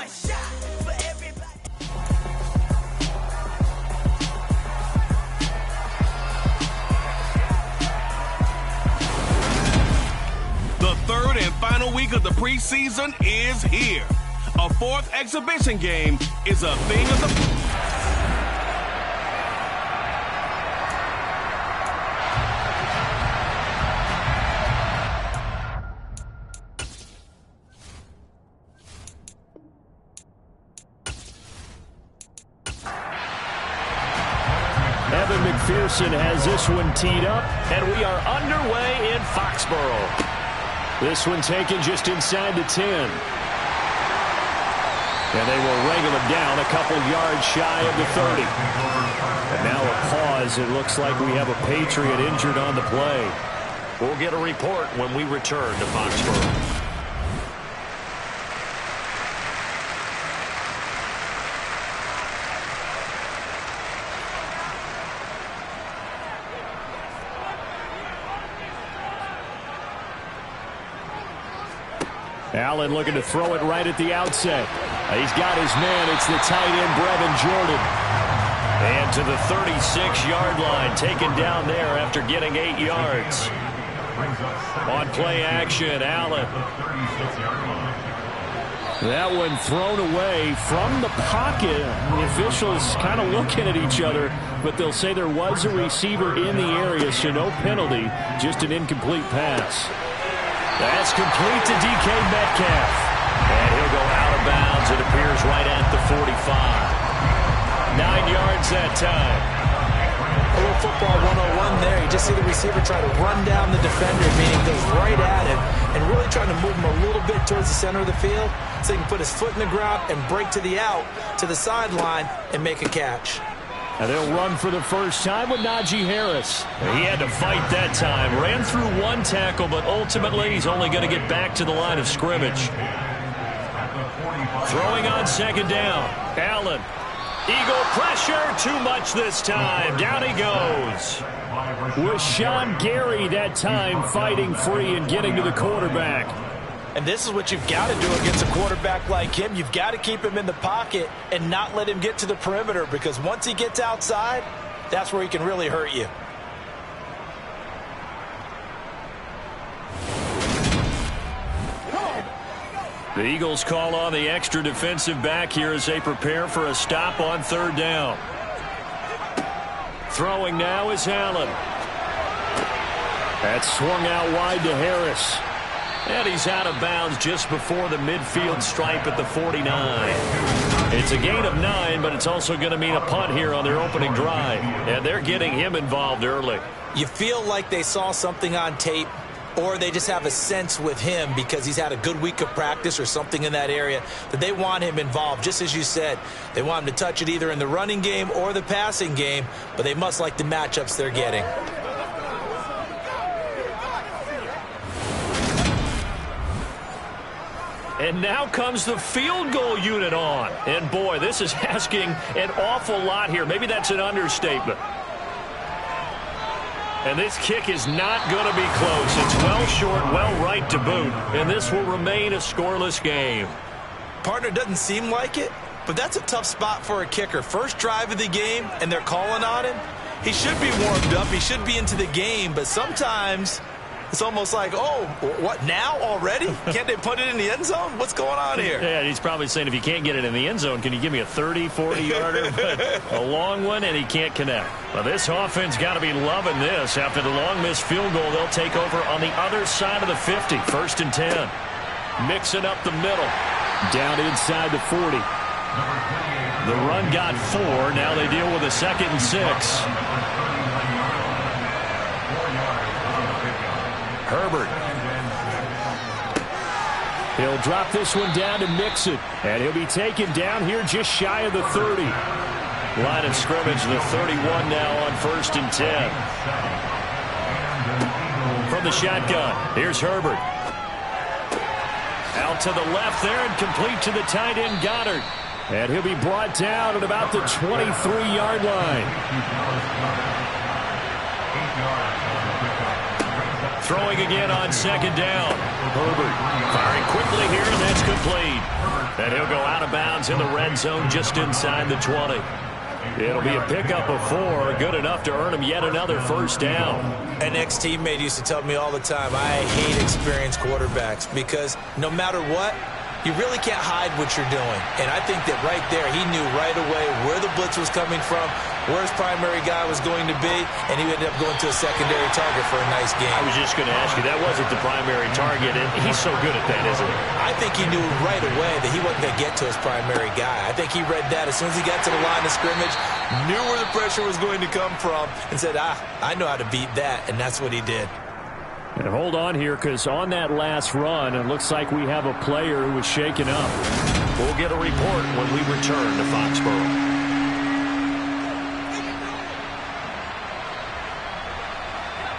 The third and final week of the preseason is here. A fourth exhibition game is a thing of the... Evan McPherson has this one teed up, and we are underway in Foxborough. This one taken just inside the 10. And they will wrangle him down a couple yards shy of the 30. And now a pause. It looks like we have a Patriot injured on the play. We'll get a report when we return to Foxborough. Allen looking to throw it right at the outset. He's got his man. It's the tight end, Brevin Jordan. And to the 36-yard line, taken down there after getting 8 yards. On play action, Allen. That one thrown away from the pocket. The officials kind of looking at each other, but they'll say there was a receiver in the area, so no penalty, just an incomplete pass. That's complete to DK Metcalf. And he'll go out of bounds, it appears, right at the 45. 9 yards that time. A little football 101 there. You just see the receiver try to run down the defender, meaning goes right at him, and really trying to move him a little bit towards the center of the field so he can put his foot in the ground and break to the out, to the sideline, and make a catch. And they'll run for the first time with Najee Harris. He had to fight that time. Ran through one tackle, but ultimately he's only going to get back to the line of scrimmage. Throwing on second down. Allen. Eagle pressure. Too much this time. Down he goes. With Sean Gary that time fighting free and getting to the quarterback. And this is what you've got to do against a quarterback like him. You've got to keep him in the pocket and not let him get to the perimeter, because once he gets outside, that's where he can really hurt you. The Eagles call on the extra defensive back here as they prepare for a stop on third down. Throwing now is Allen. That swung out wide to Harris. And he's out of bounds just before the midfield stripe at the 49. It's a gain of 9, but it's also going to mean a punt here on their opening drive. And they're getting him involved early. You feel like they saw something on tape, or they just have a sense with him because he's had a good week of practice or something in that area that they want him involved. Just as you said, they want him to touch it either in the running game or the passing game, but they must like the matchups they're getting. And now comes the field goal unit on. And boy, this is asking an awful lot here. Maybe that's an understatement. And this kick is not going to be close. It's well short, well right to boot. And this will remain a scoreless game. Partner, doesn't seem like it, but that's a tough spot for a kicker. First drive of the game, and they're calling on him. He should be warmed up. He should be into the game, but sometimes it's almost like, oh, what, now already? Can't they put it in the end zone? What's going on here? Yeah, he's probably saying, if you can't get it in the end zone, can you give me a 30, 40-yarder? A long one, and he can't connect. Well, this offense got to be loving this. After the long missed field goal, they'll take over on the other side of the 50, 1st and 10. Mixing up the middle. Down inside the 40. The run got 4. Now they deal with a 2nd and 6. Herbert. He'll drop this one down to Mixon, and he'll be taken down here just shy of the 30. Line of scrimmage, the 31 now on 1st and 10. From the shotgun, here's Herbert. Out to the left there and complete to the tight end, Goddard. And he'll be brought down at about the 23-yard line. Throwing again on 2nd down. Herbert firing quickly here, and that's complete. And he'll go out of bounds in the red zone just inside the 20. It'll be a pickup of 4, good enough to earn him yet another first down. An ex-teammate used to tell me all the time, I hate experienced quarterbacks because no matter what, you really can't hide what you're doing. And I think that right there, he knew right away where the blitz was coming from, where his primary guy was going to be, and he ended up going to a secondary target for a nice game. I was just going to ask you, that wasn't the primary target, and he's so good at that, isn't he? I think he knew right away that he wasn't going to get to his primary guy. I think he read that as soon as he got to the line of scrimmage, knew where the pressure was going to come from, and said, I know how to beat that, and that's what he did. And hold on here, because on that last run, it looks like we have a player who was shaken up. We'll get a report when we return to Foxborough.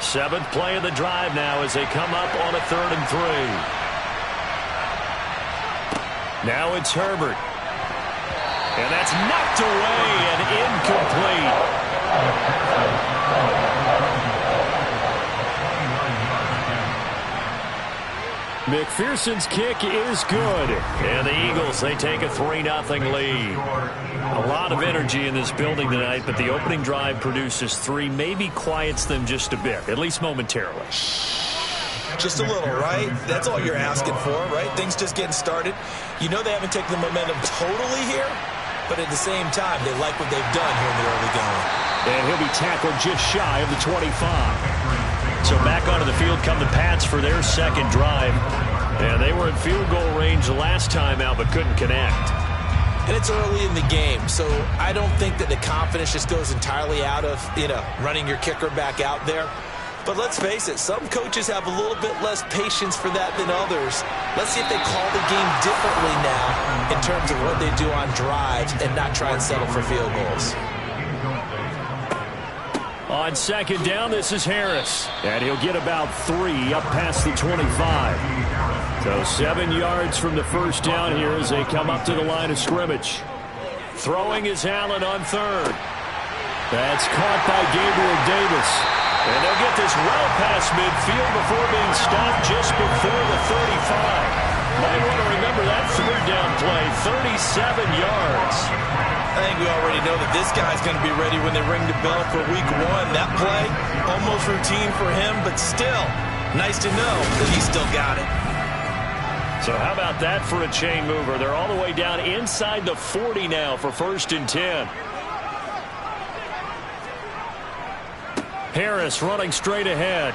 Seventh play of the drive now as they come up on a 3rd and 3. Now it's Herbert. And that's knocked away and incomplete. McPherson's kick is good. And the Eagles, they take a 3-0 lead. A lot of energy in this building tonight, but the opening drive produces 3, maybe quiets them just a bit, at least momentarily. Just a little, right? That's all you're asking for, right? Things just getting started. You know they haven't taken the momentum totally here, but at the same time, they like what they've done here in the early going. And he'll be tackled just shy of the 25. So back onto the field come the Pats for their second drive. And they were in field goal range the last time out, but couldn't connect. And it's early in the game, so I don't think that the confidence just goes entirely out of, running your kicker back out there. But let's face it, some coaches have a little bit less patience for that than others. Let's see if they call the game differently now in terms of what they do on drives and not try and settle for field goals. On second down, this is Harris. And he'll get about 3 up past the 25. So 7 yards from the first down here as they come up to the line of scrimmage. Throwing is Allen on 3rd. That's caught by Gabriel Davis. And they'll get this well past midfield before being stopped just before the 35. Might want to remember that 3rd down play, 37 yards. I think we already know that this guy's going to be ready when they ring the bell for week 1. That play, almost routine for him, but still, nice to know that he's still got it. So how about that for a chain mover? They're all the way down inside the 40 now for 1st and 10. Harris running straight ahead.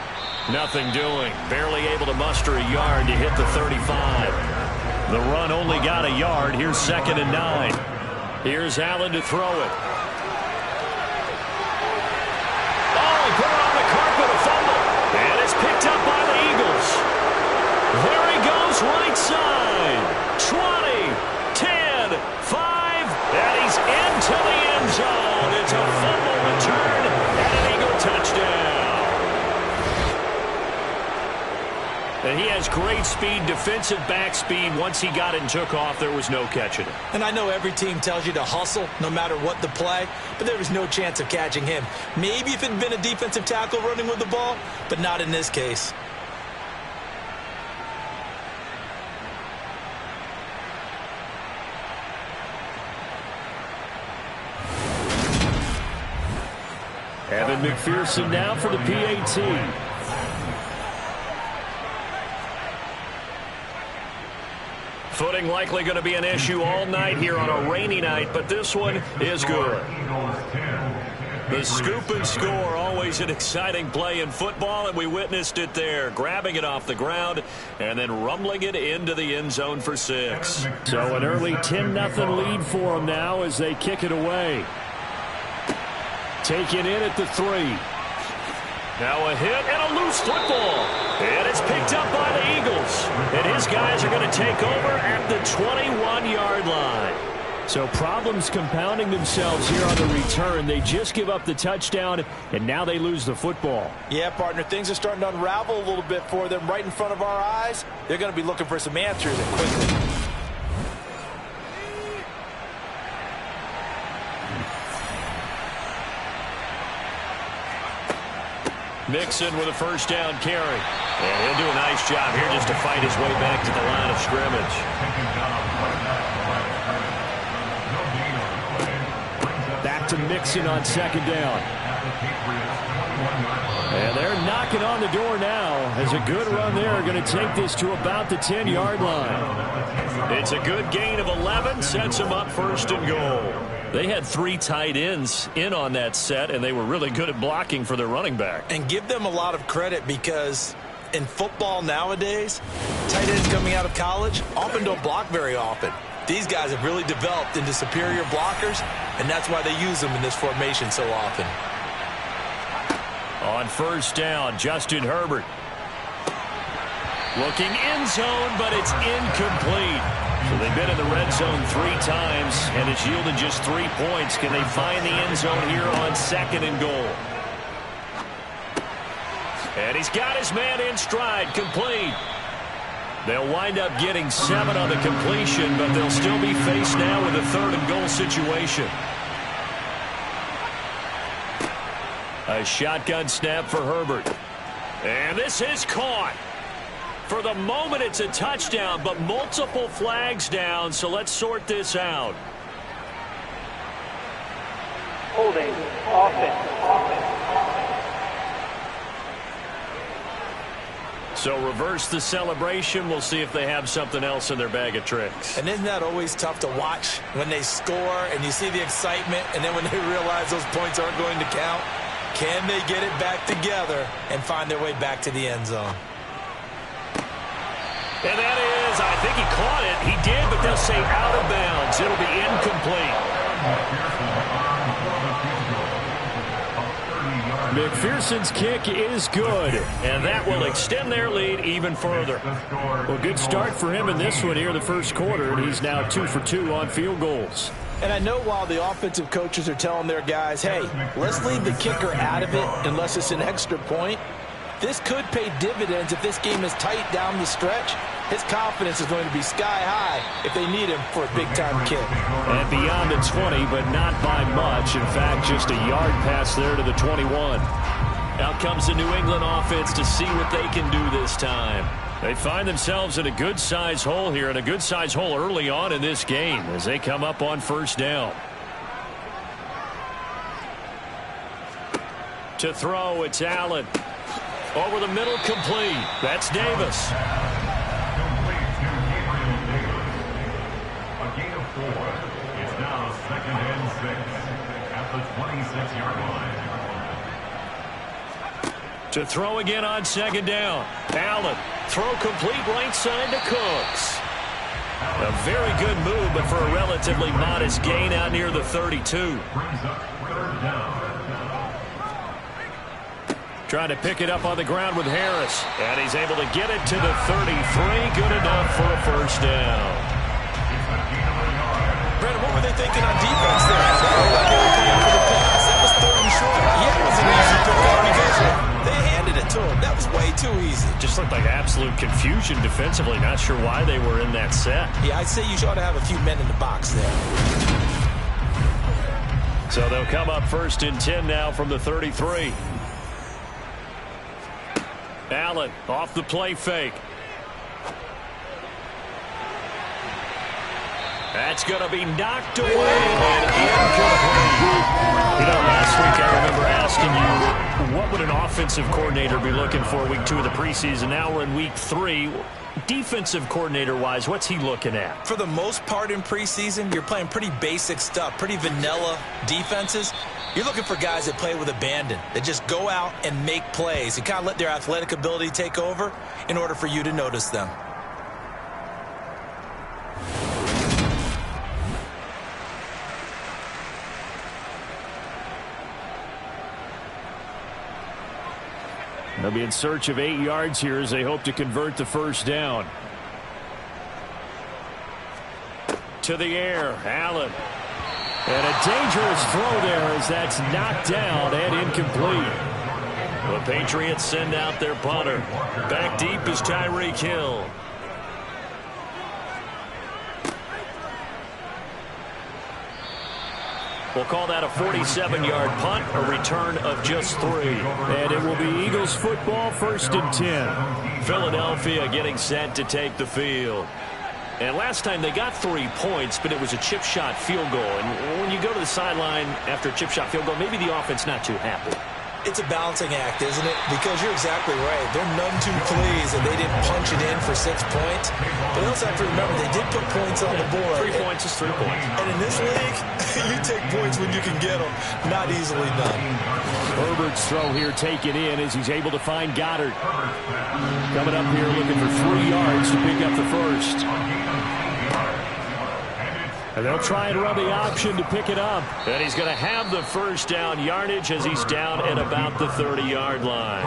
Nothing doing. Barely able to muster a yard to hit the 35. The run only got a yard. Here's 2nd and 9. Here's Allen to throw it. Oh, he put it on the carpet, a fumble. And it's picked up by the Eagles. There he goes, right side. 20, 10, 5, and he's into the end zone. It's a fumble return and an Eagle touchdown. And he has great speed, defensive back speed. Once he got it and took off, there was no catching it. And I know every team tells you to hustle no matter what the play, but there was no chance of catching him. Maybe if it had been a defensive tackle running with the ball, but not in this case. Evan McPherson now for the PAT. Footing likely going to be an issue all night here on a rainy night, but this one is good. The scoop and score, always an exciting play in football, and we witnessed it there, grabbing it off the ground and then rumbling it into the end zone for 6. So an early 10-0 lead for them now as they kick it away. Taken in at the 3. Now a hit and a loose football. And it's picked up by the Eagles. And his guys are going to take over at the 21-yard line. So problems compounding themselves here on the return. They just give up the touchdown, and now they lose the football. Yeah, partner, things are starting to unravel a little bit for them right in front of our eyes. They're going to be looking for some answers and quickly. Mixon with a first down carry. And he'll do a nice job here just to fight his way back to the line of scrimmage. to Mixon on second down. And they're knocking on the door now as a good run there. Going to take this to about the 10-yard line. It's a good gain of 11. Sets them up first and goal. They had 3 tight ends in on that set, and they were really good at blocking for their running back. And give them a lot of credit because in football nowadays, tight ends coming out of college often don't block very often. These guys have really developed into superior blockers, and that's why they use them in this formation so often. On first down, Justin Herbert. Looking end zone, but it's incomplete. So they've been in the red zone 3 times, and it's yielded just 3 points. Can they find the end zone here on second and goal? And he's got his man in stride, complete. They'll wind up getting 7 on the completion, but they'll still be faced now with a third and goal situation. A shotgun snap for Herbert. And this is caught. For the moment, it's a touchdown, but multiple flags down, so let's sort this out. Holding, offense. So reverse the celebration. We'll see if they have something else in their bag of tricks. And isn't that always tough to watch when they score and you see the excitement, and then when they realize those points aren't going to count? Can they get it back together and find their way back to the end zone? And that is, I think he caught it. He did, but they'll say out of bounds. It'll be incomplete. McPherson's kick is good. And that will extend their lead even further. Well, good start for him in this one here, the first quarter, and he's now 2 for 2 on field goals. And I know while the offensive coaches are telling their guys, hey, let's leave the kicker out of it unless it's an extra point, this could pay dividends if this game is tight down the stretch. His confidence is going to be sky high if they need him for a big-time kick. And beyond the 20, but not by much. In fact, just a yard pass there to the 21. Out comes the New England offense to see what they can do this time. They find themselves in a good-size hole here, and a good-size hole early on in this game as they come up on first down. To throw, it's Allen. Over the middle, complete. That's Davis. A gain of 4. It's now 2nd and 6 at the 26-yard line. To throw again on second down. Allen, throw complete right side to Cooks. A very good move, but for a relatively modest gain out near the 32. Brings up 3rd down. Trying to pick it up on the ground with Harris. And he's able to get it to the 33. Good enough for a first down. Brandon, what were they thinking on defense there? They looked like they were playing for the pass. That was 3rd and short. Yeah, it was an easy pickup because they handed it to him. That was way too easy. Just looked like absolute confusion defensively. Not sure why they were in that set. Yeah, I'd say you ought to have a few men in the box there. So they'll come up 1st and 10 now from the 33. Allen off the play fake. That's going to be knocked away and incomplete. You know, last week I remember asking you, what would an offensive coordinator be looking for week 2 of the preseason? Now we're in week 3. Defensive coordinator-wise, what's he looking at? For the most part in preseason, you're playing pretty basic stuff, pretty vanilla defenses. You're looking for guys that play with abandon, that just go out and make plays and kind of let their athletic ability take over in order for you to notice them. They'll be in search of 8 yards here as they hope to convert the first down. To the air, Allen. And a dangerous throw there as that's knocked down and incomplete. The Patriots send out their punter. Back deep is Tyreek Hill. We'll call that a 47-yard punt, a return of just 3. And it will be Eagles football, 1st and 10. Philadelphia getting set to take the field. And last time they got 3 points, but it was a chip shot field goal. And when you go to the sideline after a chip shot field goal, maybe the offense not too happy. It's a balancing act, isn't it? Because you're exactly right. They're none too pleased that they didn't punch it in for 6 points. But they also have to remember they did put points on the board. 3 points is 3 points. And in this league, you take points when you can get them. Not easily done. Herbert's throw here taken in as he's able to find Goddard. Coming up here looking for 3 yards to pick up the first. And they'll try and run the option to pick it up. And he's going to have the first down yardage as he's down at about the 30-yard line.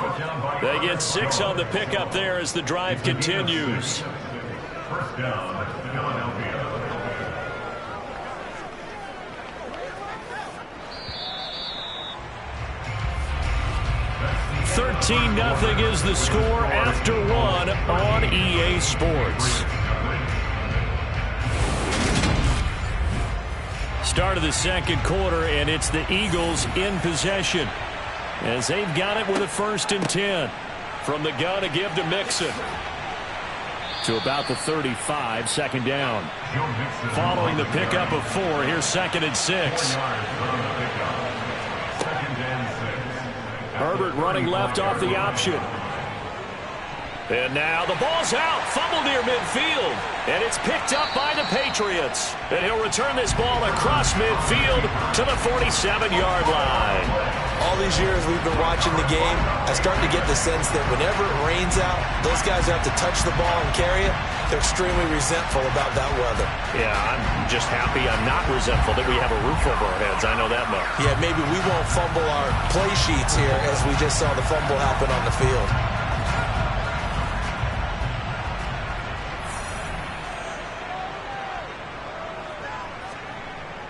They get 6 on the pickup there as the drive continues. First down, Philadelphia. 13-0 is the score after 1 on EA Sports. Start of the second quarter, and it's the Eagles in possession as they've got it with a 1st and 10. From the gun to give to Mixon. To about the 35, 2nd down. Following the pickup of 4, here's 2nd and 6. Herbert running left off the option. And now the ball's out. Fumble near midfield. And it's picked up by the Patriots. And he'll return this ball across midfield to the 47-yard line. All these years we've been watching the game, I start to get the sense that whenever it rains out, those guys have to touch the ball and carry it. They're extremely resentful about that weather. Yeah, I'm just happy I'm not resentful that we have a roof over our heads. I know that much. Yeah, maybe we won't fumble our play sheets here as we just saw the fumble happen on the field.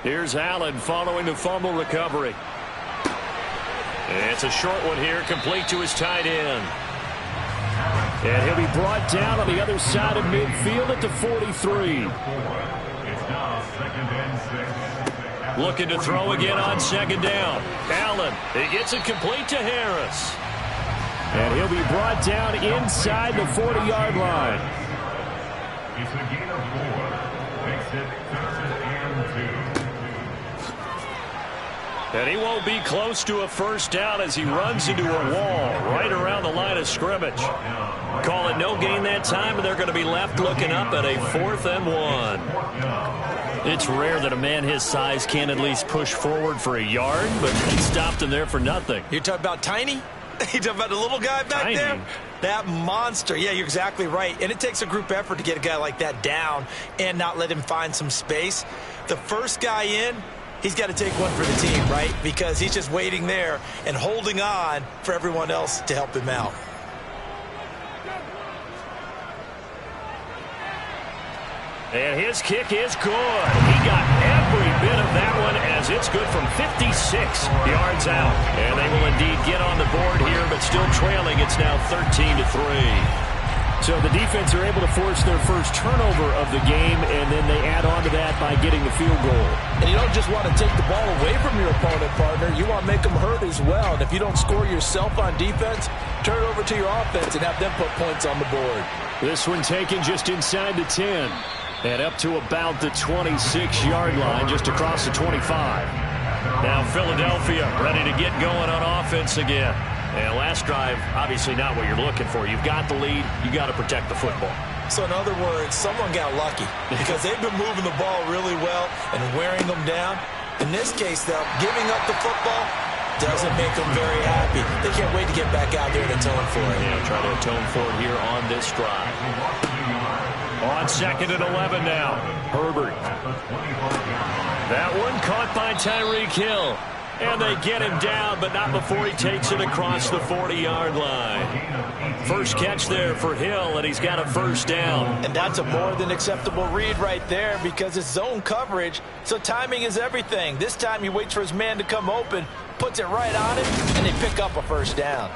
Here's Allen following the fumble recovery. It's a short one here, complete to his tight end. And he'll be brought down on the other side of midfield at the 43. It's now 2nd and 6. Looking to throw again on 2nd down. Allen, he gets it complete to Harris. And he'll be brought down inside the 40-yard line. It's a gain of 4. Makes it 3rd and 2. And he won't be close to a first down as he runs into a wall right around the line of scrimmage. Call it no gain that time, and they're going to be left looking up at a 4th and 1. It's rare that a man his size can at least push forward for a yard, but he stopped him there for nothing. You're talking about Tiny? You talking about the little guy back there? That monster. Yeah, you're exactly right. And it takes a group effort to get a guy like that down and not let him find some space. The first guy in, he's got to take one for the team, right? Because he's just waiting there and holding on for everyone else to help him out. And his kick is good. He got every bit of that one as it's good from 56 yards out. And they will indeed get on the board here, but still trailing. It's now 13-3. So the defense are able to force their first turnover of the game, and then they add on to that by getting the field goal. And you don't just want to take the ball away from your opponent, partner. You want to make them hurt as well. And if you don't score yourself on defense, turn it over to your offense and have them put points on the board. This one taken just inside the 10. And up to about the 26-yard line, just across the 25. Now Philadelphia ready to get going on offense again. And last drive, obviously not what you're looking for. You've got the lead. You got to protect the football. So in other words, someone got lucky because they've been moving the ball really well and wearing them down. In this case, though, giving up the football doesn't make them very happy. They can't wait to get back out there and atone for it. Yeah, try to atone for it here on this drive. On 2nd and 11 now. Herbert. That one caught by Tyreek Hill. And they get him down, but not before he takes it across the 40-yard line. First catch there for Hill, and he's got a first down. And that's a more than acceptable read right there because it's zone coverage, so timing is everything. This time he waits for his man to come open, puts it right on him, and they pick up a first down.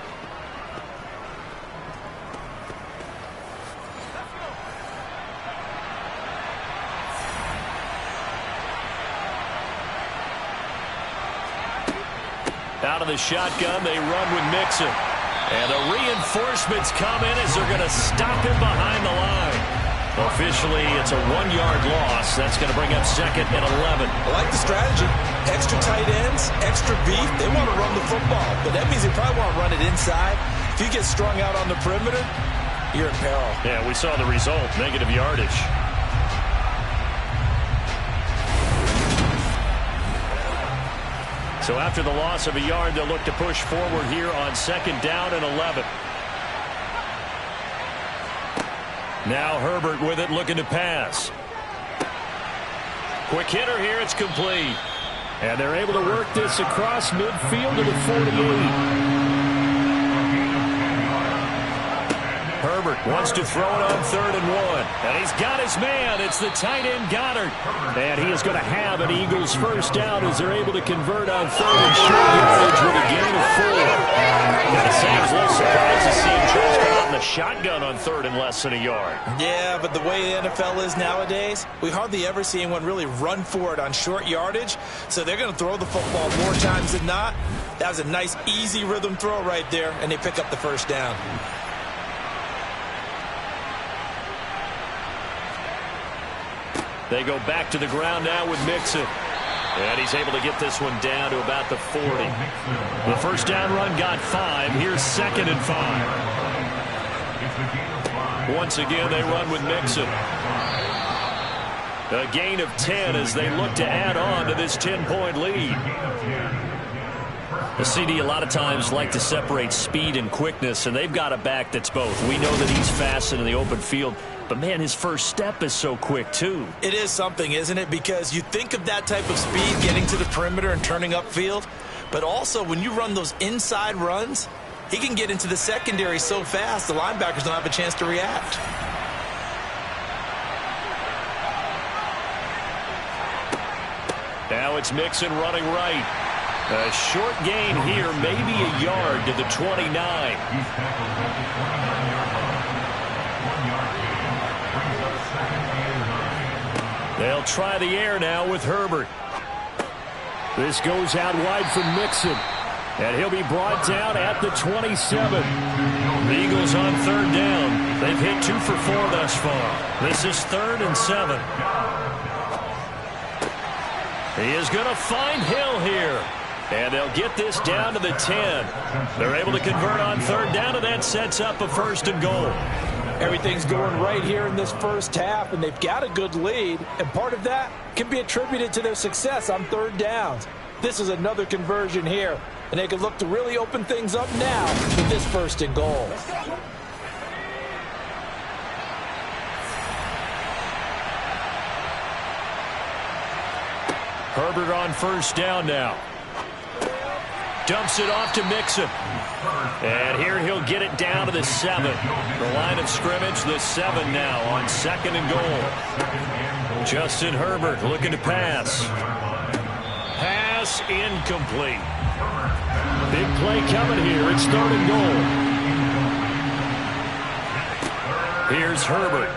Out of the shotgun, they run with Mixon. And the reinforcements come in as they're going to stop him behind the line. Officially, it's a 1-yard loss. That's going to bring up 2nd and 11. I like the strategy. Extra tight ends, extra beef. They want to run the football, but that means they probably want to run it inside. If you get strung out on the perimeter, you're in peril. Yeah, we saw the result, negative yardage. So after the loss of a yard, they'll look to push forward here on 2nd down and 11. Now Herbert with it, looking to pass. Quick hitter here, it's complete. And they're able to work this across midfield to the 48. Herbert wants to throw it on 3rd and 1. And he's got his man. It's the tight end, Goddard. And he is going to have an Eagles first down as they're able to convert on 3rd and short yardage with a gain of 4. Gotta say, I was a little surprised to see him just come out in the shotgun on 3rd and less than a yard. Yeah, but the way the NFL is nowadays, we hardly ever see anyone really run for it on short yardage. So they're going to throw the football more times than not. That was a nice, easy rhythm throw right there, and they pick up the first down. They go back to the ground now with Mixon. And he's able to get this one down to about the 40. The first down run got 5. Here's 2nd and 5. Once again, they run with Mixon. A gain of 10 as they look to add on to this 10-point lead. The CD a lot of times like to separate speed and quickness, and they've got a back that's both. We know that he's fast in the open field, but man, his first step is so quick too. It is something, isn't it? Because you think of that type of speed getting to the perimeter and turning upfield, but also when you run those inside runs, he can get into the secondary so fast the linebackers don't have a chance to react. Now it's Mixon running right. A short gain here, maybe a yard to the 29. They'll try the air now with Herbert. This goes out wide for Mixon. And he'll be brought down at the 27. The Eagles on 3rd down. They've hit 2 for 4 thus far. This is 3rd and 7. He is going to find Hill here. And they'll get this down to the 10. They're able to convert on 3rd down, and that sets up a 1st and goal. Everything's going right here in this first half, and they've got a good lead. And part of that can be attributed to their success on 3rd downs. This is another conversion here, and they can look to really open things up now with this 1st and goal. Herbert on 1st down now. Dumps it off to Mixon. And here he'll get it down to the 7. The line of scrimmage, the 7 now on 2nd and goal. Justin Herbert looking to pass. Pass incomplete. Big play coming here. It's 3rd and goal. Here's Herbert.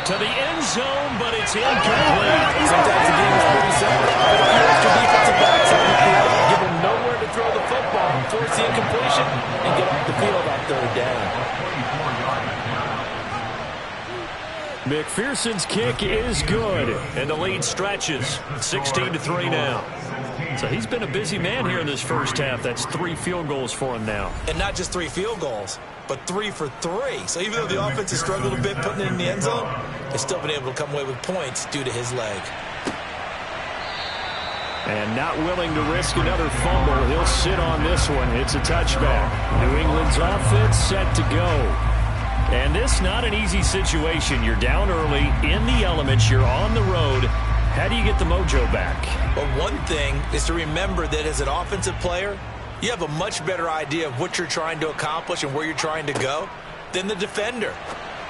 To the end zone, but it's incomplete. Sometimes the game is pretty simple. Put a few extra defensive backs on the field, give them nowhere to throw the football, force the incompletion, and get off the field on 3rd down. McPherson's kick is good. And the lead stretches. 16-3 now. So he's been a busy man here in this first half. That's 3 field goals for him now. And not just 3 field goals, but 3 for 3. So even though the offense has struggled a bit putting it in the end zone, they've still been able to come away with points due to his leg. And not willing to risk another fumble. He'll sit on this one. It's a touchback. New England's offense set to go. And this not an easy situation. You're down early, in the elements, you're on the road. How do you get the mojo back? Well, one thing is to remember that as an offensive player, you have a much better idea of what you're trying to accomplish and where you're trying to go than the defender.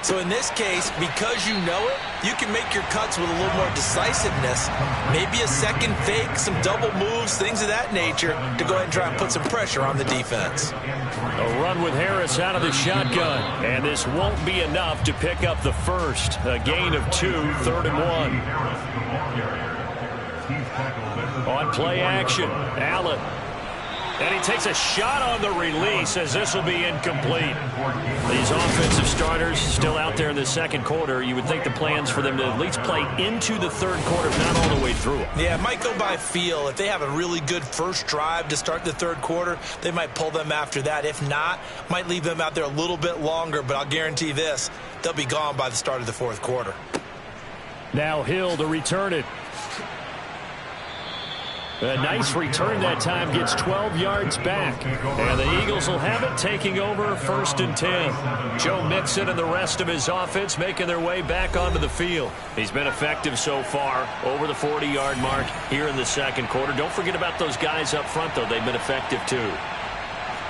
So in this case, because you know it, you can make your cuts with a little more decisiveness, maybe a second fake, some double moves, things of that nature, to go ahead and try and put some pressure on the defense. A run with Harris out of the shotgun, and this won't be enough to pick up the first. A gain of 2, 3rd and 1. On play action, Allen. And he takes a shot on the release as this will be incomplete. These offensive starters still out there in the second quarter. You would think the plans for them to at least play into the third quarter, if not all the way through. Yeah, it might go by feel. If they have a really good first drive to start the third quarter, they might pull them after that. If not, might leave them out there a little bit longer, but I'll guarantee this, they'll be gone by the start of the fourth quarter. Now Hill to return it. A nice return that time, gets 12 yards back. And the Eagles will have it, taking over 1st and 10. Joe Mixon and the rest of his offense making their way back onto the field. He's been effective so far, over the 40-yard mark here in the second quarter. Don't forget about those guys up front, though. They've been effective, too.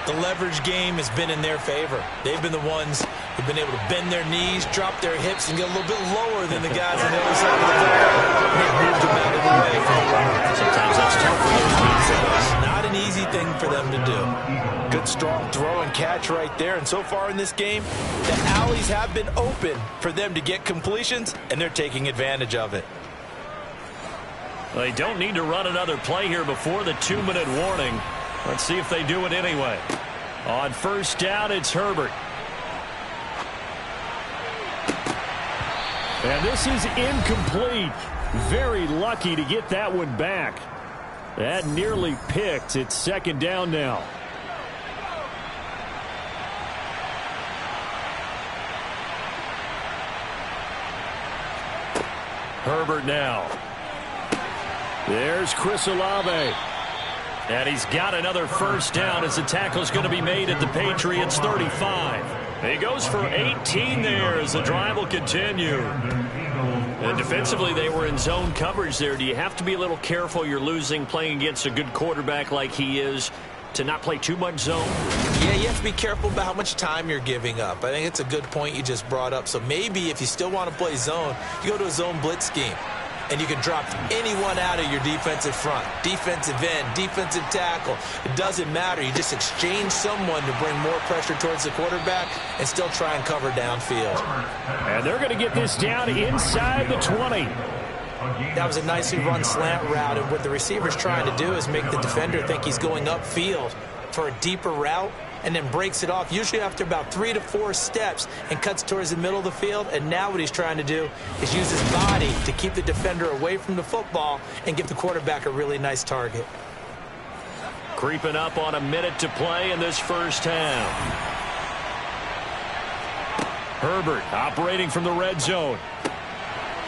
The leverage game has been in their favor. They've been the ones who've been able to bend their knees, drop their hips, and get a little bit lower than the guys on the other side of the ball. They've moved them out of the way for the run. Sometimes that's tough for those defenses. Not an easy thing for them to do. Good, strong throw and catch right there. And so far in this game, the alleys have been open for them to get completions, and they're taking advantage of it. They don't need to run another play here before the 2-minute warning. Let's see if they do it anyway. On first down, it's Herbert. And this is incomplete. Very lucky to get that one back. That nearly picked. It's second down now. Herbert now. There's Chris Olave. And he's got another first down as the tackle's going to be made at the Patriots 35. He goes for 18 there as the drive will continue. And defensively, they were in zone coverage there. Do you have to be a little careful? You're losing, playing against a good quarterback like he is, to not play too much zone? Yeah, you have to be careful about how much time you're giving up. I think it's a good point you just brought up. So maybe if you still want to play zone, you go to a zone blitz scheme. And you can drop anyone out of your defensive front, defensive end, defensive tackle. It doesn't matter. You just exchange someone to bring more pressure towards the quarterback and still try and cover downfield. And they're going to get this down inside the 20. That was a nicely run slant route, and what the receiver's trying to do is make the defender think he's going upfield for a deeper route, and then breaks it off, usually after about 3 to 4 steps, and cuts towards the middle of the field. And now what he's trying to do is use his body to keep the defender away from the football and give the quarterback a really nice target. Creeping up on a minute to play in this first half. Herbert operating from the red zone.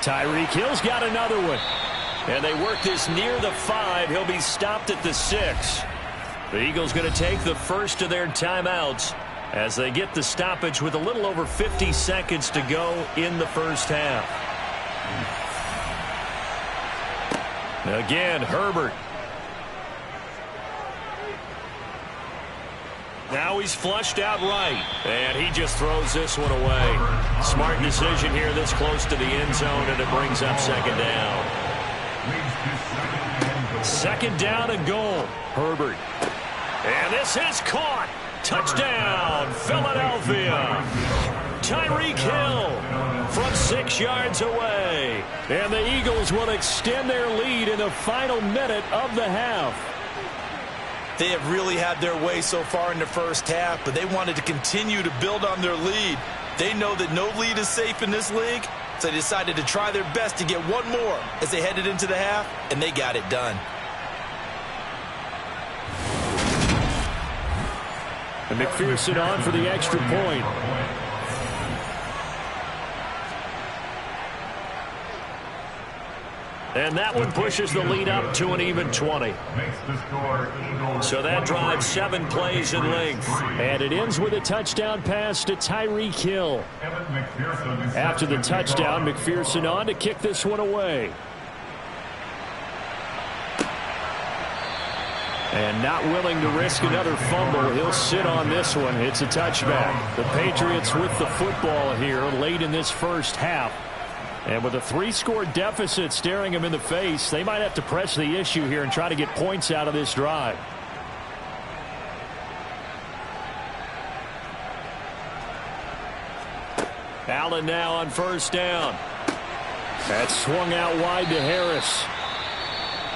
Tyreek Hill's got another one. And they work this near the 5. He'll be stopped at the 6. The Eagles going to take the first of their timeouts as they get the stoppage with a little over 50 seconds to go in the first half. Again, Herbert. Now he's flushed out right, and he just throws this one away. Smart decision here this close to the end zone, and it brings up second down. Second down and goal. Herbert. And this is caught. Touchdown, Philadelphia. Tyreek Hill from 6 yards away. And the Eagles will extend their lead in the final minute of the half. They have really had their way so far in the first half, but they wanted to continue to build on their lead. They know that no lead is safe in this league, so they decided to try their best to get one more as they headed into the half, and they got it done. And McPherson on for the extra point. And that one pushes the lead up to an even 20. So that drives 7 plays in length. And it ends with a touchdown pass to Tyreek Hill. After the touchdown, McPherson on to kick this one away. And not willing to risk another fumble, he'll sit on this one. It's a touchback. The Patriots with the football here late in this first half. And with a 3-score deficit staring them in the face, they might have to press the issue here and try to get points out of this drive. Allen now on first down. That swung out wide to Harris.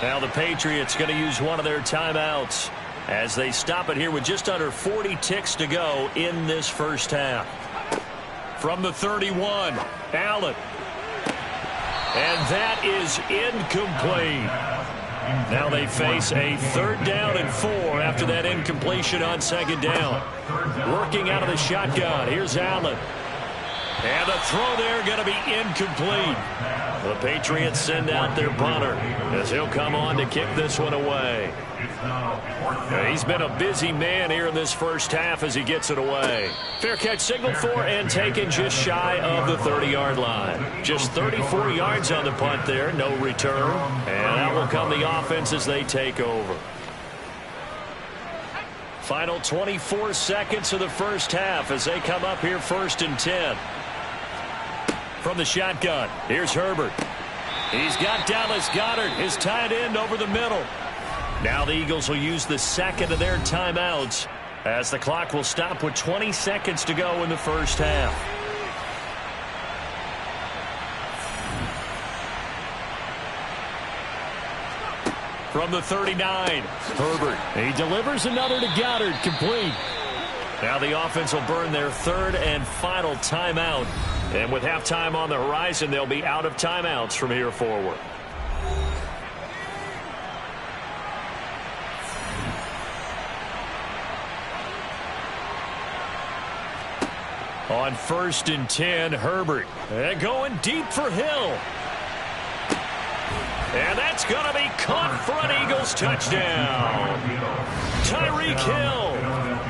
Now the Patriots going to use one of their timeouts. as they stop it here with just under 40 ticks to go in this first half. From the 31, Allen. And that is incomplete. Now they face a 3rd down and 4 after that incompletion on 2nd down. Working out of the shotgun. Here's Allen. And the throw there going to be incomplete. The Patriots send out their punter as he'll come on to kick this one away. He's been a busy man here in this first half as he gets it away. Fair catch signaled for and taken just shy of the 30-yard line. Just 34 yards on the punt there, no return. And out will come the offense as they take over. Final 24 seconds of the first half as they come up here 1st and 10. From the shotgun, here's Herbert. He's got Dallas Goedert, his tight end, over the middle. Now the Eagles will use the 2nd of their timeouts as the clock will stop with 20 seconds to go in the first half. From the 39, Herbert. He delivers another to Goedert, complete. Now the offense will burn their 3rd and final timeout. And with halftime on the horizon, they'll be out of timeouts from here forward. On 1st and 10, Herbert. And going deep for Hill. And that's going to be caught for an Eagles touchdown. Tyreek Hill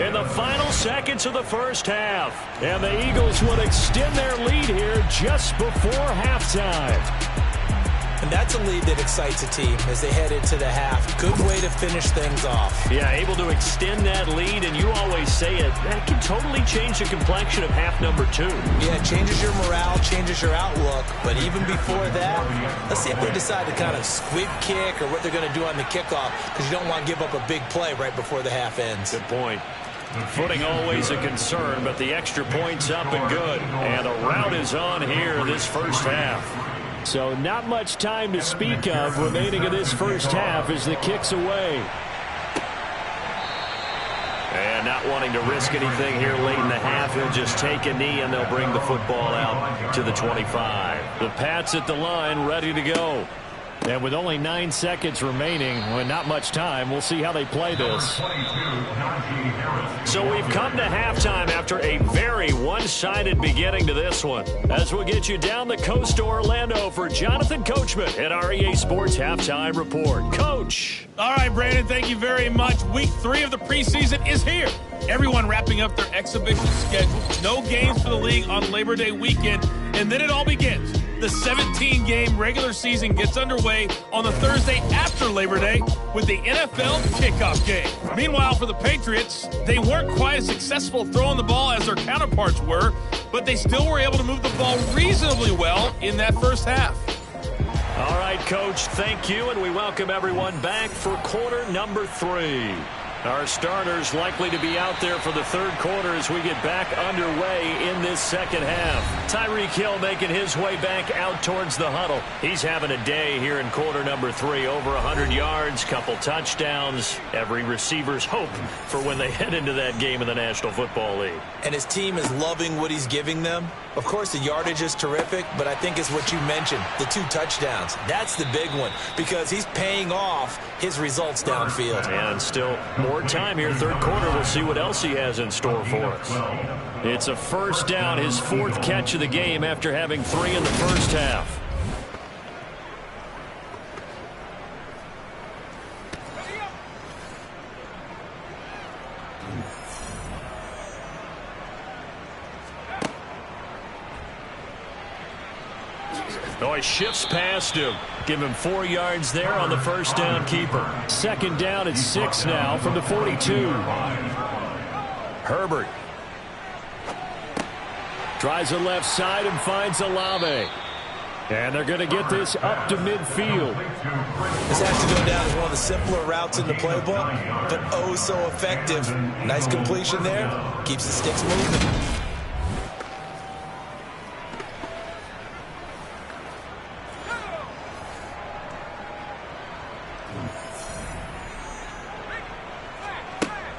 in the final seconds of the first half. And the Eagles will extend their lead here just before halftime. And that's a lead that excites a team as they head into the half. Good way to finish things off. Yeah, able to extend that lead, and you always say it, that can totally change the complexion of half number 2. Yeah, it changes your morale, changes your outlook. But even before that, let's see if they decide to kind of squib kick or what they're going to do on the kickoff, because you don't want to give up a big play right before the half ends. Good point. Footing always a concern, but the extra point's up and good. And the route is on here this first half. So not much time to speak of remaining in this first half as the kick's away. And not wanting to risk anything here late in the half, he'll just take a knee and they'll bring the football out to the 25. The Pats at the line ready to go. And with only 9 seconds remaining, with not much time, we'll see how they play this. So we've come to halftime after a very one-sided beginning to this one. As we'll get you down the coast to Orlando for Jonathan Coachman at our EA Sports Halftime Report. Coach. All right, Brandon, thank you very much. Week 3 of the preseason is here. Everyone wrapping up their exhibition schedule. No games for the league on Labor Day weekend, and then it all begins. The 17-game regular season gets underway on the Thursday after Labor Day with the NFL kickoff game. Meanwhile, for the Patriots, they weren't quite as successful throwing the ball as their counterparts were, but they still were able to move the ball reasonably well in that first half. All right, Coach, thank you, and we welcome everyone back for quarter number 3. Our starters likely to be out there for the 3rd quarter as we get back underway in this second half. Tyreek Hill making his way back out towards the huddle. He's having a day here in quarter number 3. Over 100 yards, couple touchdowns. Every receiver's hope for when they head into that game in the National Football League. And his team is loving what he's giving them. Of course, the yardage is terrific, but I think it's what you mentioned, the 2 touchdowns. That's the big one because he's paying off his results downfield. And still more time here, 3rd quarter. We'll see what else he has in store for us. It's a first down, his 4th catch of the game after having 3 in the first half. Oh, he shifts past him. Give him 4 yards there on the first down keeper. 2nd down and 6 now from the 42. Herbert. Tries the left side and finds Olave. And they're going to get this up to midfield. This has to go down as one of the simpler routes in the playbook, but oh so effective. Nice completion there. Keeps the sticks moving.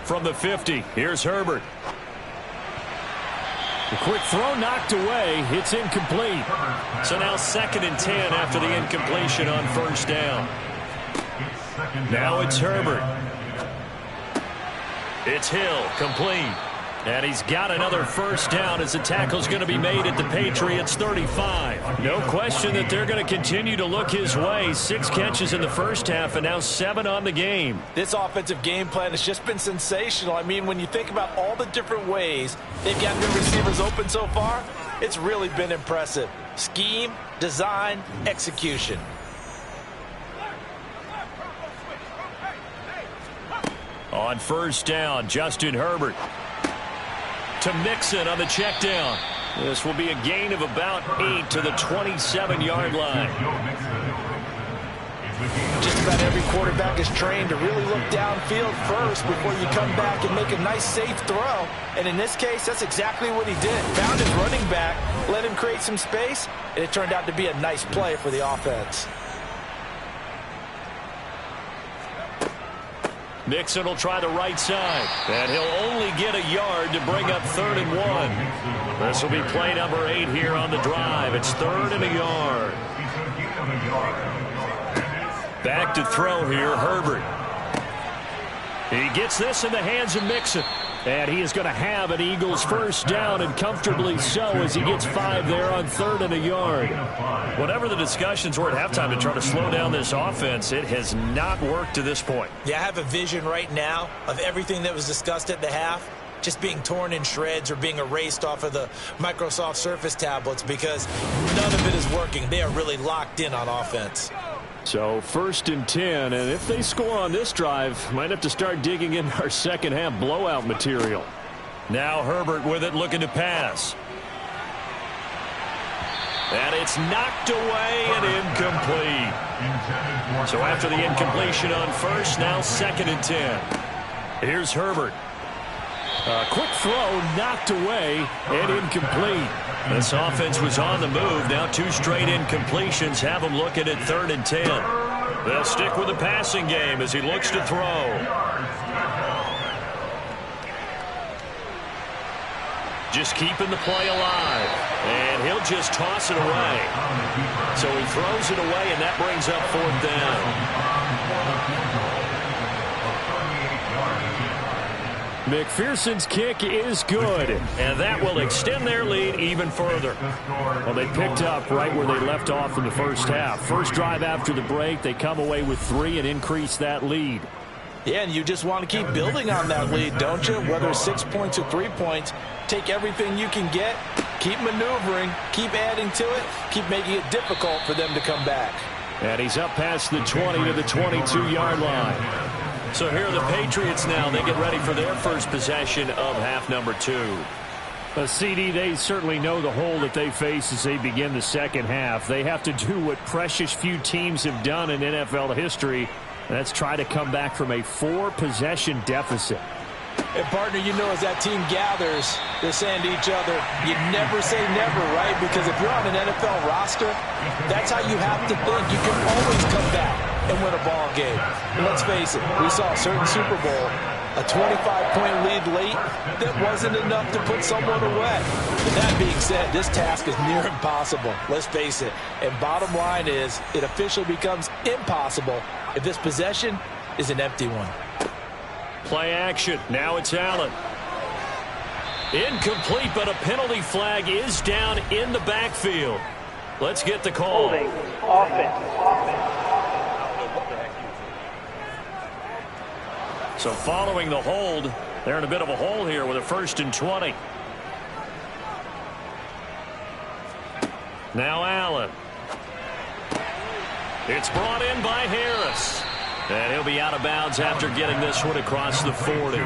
from the 50. Here's Herbert. The quick throw knocked away. It's incomplete. So now 2nd and 10 after the incompletion on first down. Now it's Herbert. It's Hill, complete. And he's got another first down as the tackle's going to be made at the Patriots 35. No question that they're going to continue to look his way. 6 catches in the first half and now 7 on the game. This offensive game plan has just been sensational. I mean, when you think about all the different ways they've gotten their receivers open so far, it's really been impressive. Scheme, design, execution. On first down, Justin Herbert to Mixon on the check down. This will be a gain of about 8 to the 27-yard line. Just about every quarterback is trained to really look downfield first before you come back and make a nice, safe throw. And in this case, that's exactly what he did. Found his running back, let him create some space, and it turned out to be a nice play for the offense. Mixon will try the right side, and he'll only get a yard to bring up 3rd and 1. This will be play number 8 here on the drive. It's 3rd and a yard. Back to throw here, Herbert. He gets this in the hands of Mixon. And he is going to have an Eagles first down, and comfortably so, as he gets 5 there on 3rd and a yard. Whatever the discussions were at halftime to try to slow down this offense, it has not worked to this point. Yeah, I have a vision right now of everything that was discussed at the half just being torn in shreds or being erased off of the Microsoft Surface tablets because none of it is working. They are really locked in on offense. So 1st and 10, and if they score on this drive, might have to start digging in our second half blowout material. Now Herbert with it, looking to pass. And it's knocked away and incomplete. So after the incompletion on first, now 2nd and 10. Here's Herbert. A quick throw knocked away and incomplete. This offense was on the move. Now 2 straight incompletions have him looking at 3rd and 10. They'll stick with the passing game as he looks to throw. Just keeping the play alive. And he'll just toss it away. So he throws it away, and that brings up 4th down. McPherson's kick is good. And that will extend their lead even further. Well, they picked up right where they left off in the first half. First drive after the break, they come away with 3 and increase that lead. Yeah, and you just want to keep building on that lead, don't you? Whether it's 6 points or 3 points, take everything you can get, keep maneuvering, keep adding to it, keep making it difficult for them to come back. And he's up past the 20 to the 22-yard line. So here are the Patriots now. They get ready for their first possession of half number 2. CD, they certainly know the hole that they face as they begin the second half. They have to do what precious few teams have done in NFL history. That's try to come back from a 4-possession deficit. And, partner, you know as that team gathers, they're saying to each other, you never say never, right? Because if you're on an NFL roster, that's how you have to think. You can always come back and win a ball game. And let's face it, we saw a certain Super Bowl, a 25-point lead late that wasn't enough to put someone away. But that being said, this task is near impossible. Let's face it. And bottom line is, it officially becomes impossible if this possession is an empty one. Play action. Now it's Allen. Incomplete, but a penalty flag is down in the backfield. Let's get the call. Holding. Offense. So following the hold, they're in a bit of a hole here with a 1st and 20. Now Allen. It's brought in by Harris. And he'll be out of bounds after getting this one across the 40.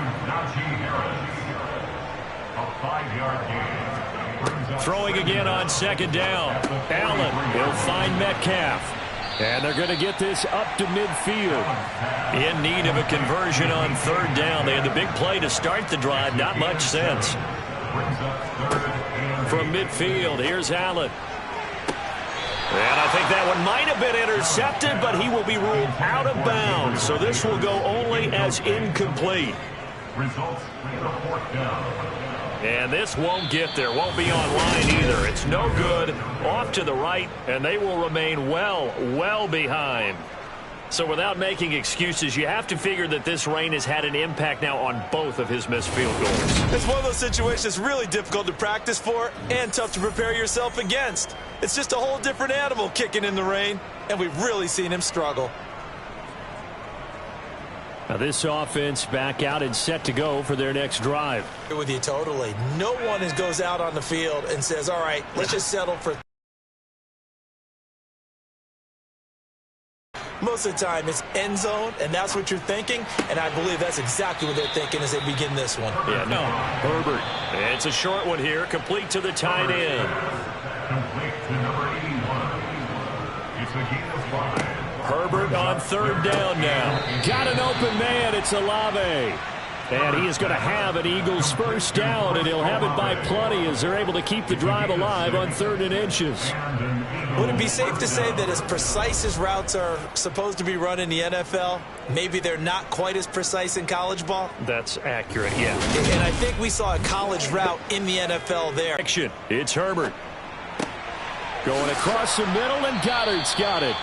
Throwing again on 2nd down. Allen will find Metcalf. And they're going to get this up to midfield. In need of a conversion on 3rd down. They had the big play to start the drive. Not much sense. From midfield, here's Allen. And I think that one might have been intercepted, but he will be ruled out of bounds. So this will go only as incomplete. results in a fourth down. And this won't get there, won't be online either. It's no good, off to the right, and they will remain well behind. So without making excuses, you have to figure that this rain has had an impact now on both of his missed field goals. It's one of those situations really difficult to practice for and tough to prepare yourself against. It's just a whole different animal kicking in the rain, and we've really seen him struggle. Now this offense back out and set to go for their next drive. With you totally. No one goes out on the field and says, all right, let's just settle for. Most of the time, it's end zone, and that's what you're thinking, and I believe that's exactly what they're thinking as they begin this one. Yeah, no. Herbert. It's a short one here, complete to the tight end. Complete to number 81. It's a gain of 5. Herbert on third down now. Got an open man. It's Olave. And he is going to have an Eagles first down, and he'll have it by plenty as they're able to keep the drive alive on 3rd and inches. Would it be safe to say that as precise as routes are supposed to be run in the NFL, maybe they're not quite as precise in college ball? That's accurate, yeah. And I think we saw a college route in the NFL there. It's Herbert. Going across the middle, and Goddard's got it.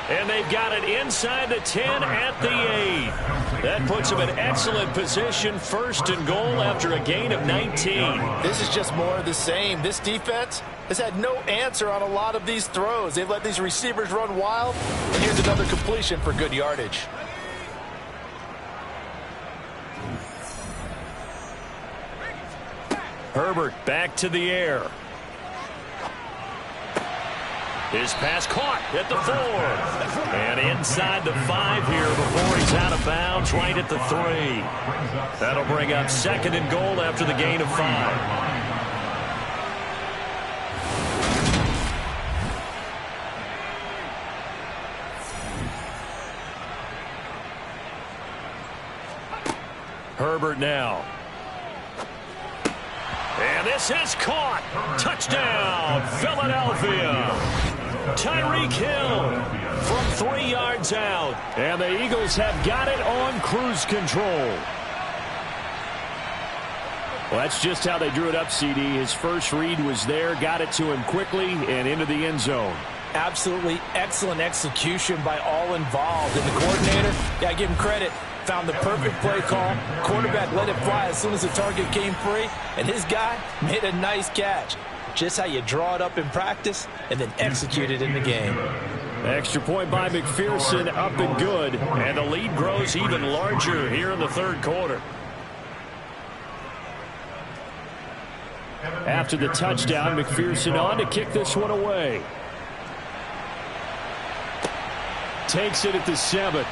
And they've got it inside the 10 at the 8. That puts them in excellent position, 1st and goal after a gain of 19. This is just more of the same. This defense has had no answer on a lot of these throws. They've let these receivers run wild, and here's another completion for good yardage. Herbert back to the air. His pass caught at the 4. And inside the 5 here before he's out of bounds, right at the 3. That'll bring up 2nd and goal after the gain of 5. Herbert now. And this is caught. Touchdown, Philadelphia. Tyreek Hill from 3 yards out. And the Eagles have got it on cruise control. Well, that's just how they drew it up, CD. His first read was there, got it to him quickly, and into the end zone. Absolutely excellent execution by all involved. And the coordinator, yeah, I give him credit, found the perfect play call. Quarterback let it fly as soon as the target came free, and his guy made a nice catch. Just how you draw it up in practice and then execute it in the game. Extra point by McPherson, up and good. And the lead grows even larger here in the 3rd quarter. After the touchdown, McPherson on to kick this one away. Takes it at the 7.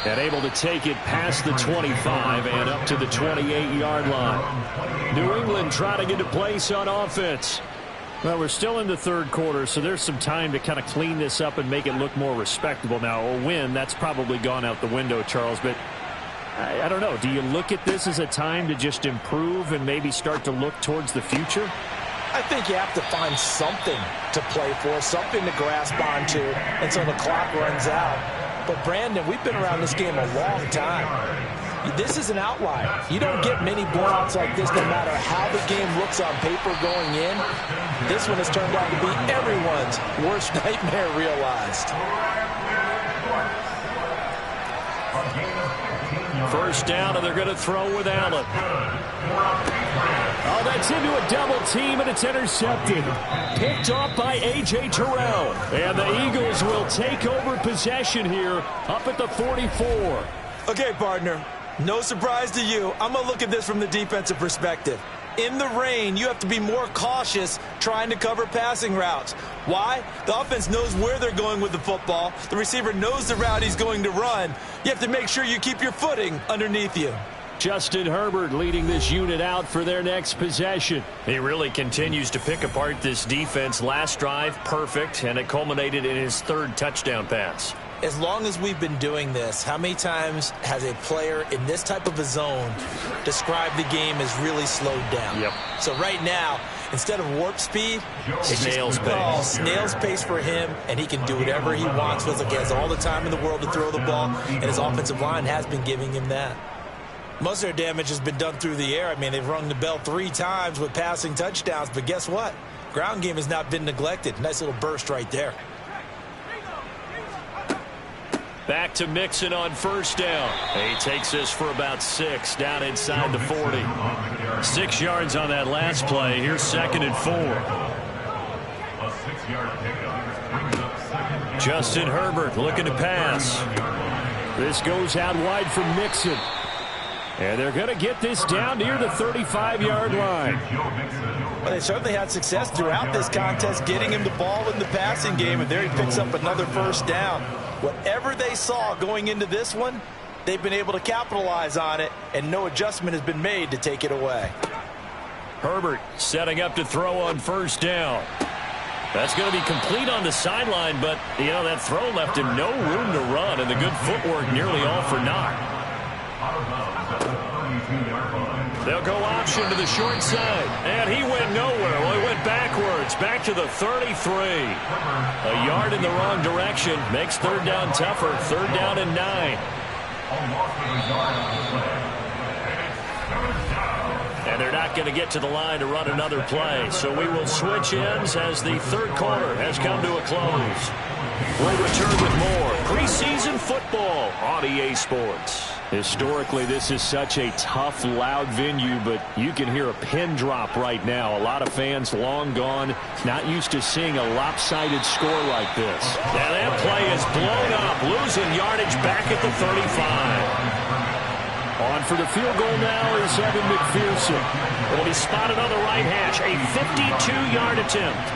And able to take it past the 25 and up to the 28-yard line. New England trying to get into place on offense. Well, we're still in the 3rd quarter, so there's some time to kind of clean this up and make it look more respectable. Now, a win, that's probably gone out the window, Charles, but I don't know. Do you look at this as a time to just improve and maybe start to look towards the future? I think you have to find something to play for, something to grasp onto until the clock runs out. But, Brandon, we've been around this game a long time. This is an outlier. You don't get many blowouts like this no matter how the game looks on paper going in. This one has turned out to be everyone's worst nightmare realized. First down, and they're going to throw with Allen. Oh, that's into a double team, and it's intercepted. Picked off by A.J. Terrell. And the Eagles will take over possession here up at the 44. Okay, partner, no surprise to you. I'm going to look at this from the defensive perspective. In the rain, you have to be more cautious trying to cover passing routes. Why? The offense knows where they're going with the football. The receiver knows the route he's going to run. You have to make sure you keep your footing underneath you. Justin Herbert leading this unit out for their next possession. He really continues to pick apart this defense. Last drive, perfect, and it culminated in his 3rd touchdown pass. As long as we've been doing this, how many times has a player in this type of a zone described the game as really slowed down? Yep. So right now, instead of warp speed, it's snail's pace. Oh, snail's pace for him, and he can do whatever he wants. Feels like he has all the time in the world to throw the ball, and his offensive line has been giving him that. Most of their damage has been done through the air. I mean, they've rung the bell 3 times with passing touchdowns, but guess what? Ground game has not been neglected. Nice little burst right there. Back to Mixon on first down. He takes this for about 6 down inside the 40. 6 yards on that last play. Here's 2nd and 4. A 6-yard pickup brings up 2nd. Justin Herbert looking to pass. This goes out wide for Mixon. And they're going to get this down near the 35-yard line. Well, they certainly had success throughout this contest getting him the ball in the passing game, and there he picks up another first down. Whatever they saw going into this one, they've been able to capitalize on it, and no adjustment has been made to take it away. Herbert setting up to throw on first down. That's going to be complete on the sideline, but, you know, that throw left him no room to run, and the good footwork nearly all for naught. They'll go option to the short side, and he went nowhere. Well, he went backwards, back to the 33. A yard in the wrong direction makes 3rd down tougher. 3rd down and 9. And they're not going to get to the line to run another play, so we will switch ends as the 3rd quarter has come to a close. We'll return with more preseason football on EA Sports. Historically, this is such a tough, loud venue, but you can hear a pin drop right now. A lot of fans long gone, not used to seeing a lopsided score like this. Now that play is blown up, losing yardage back at the 35. On for the field goal now is Evan McPherson. It'll be spotted on the right hash, a 52-yard attempt.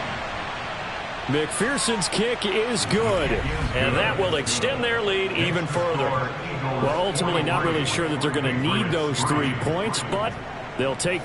McPherson's kick is good. And that will extend their lead even further. Well, ultimately not really sure that they're going to need those 3 points, but they'll take the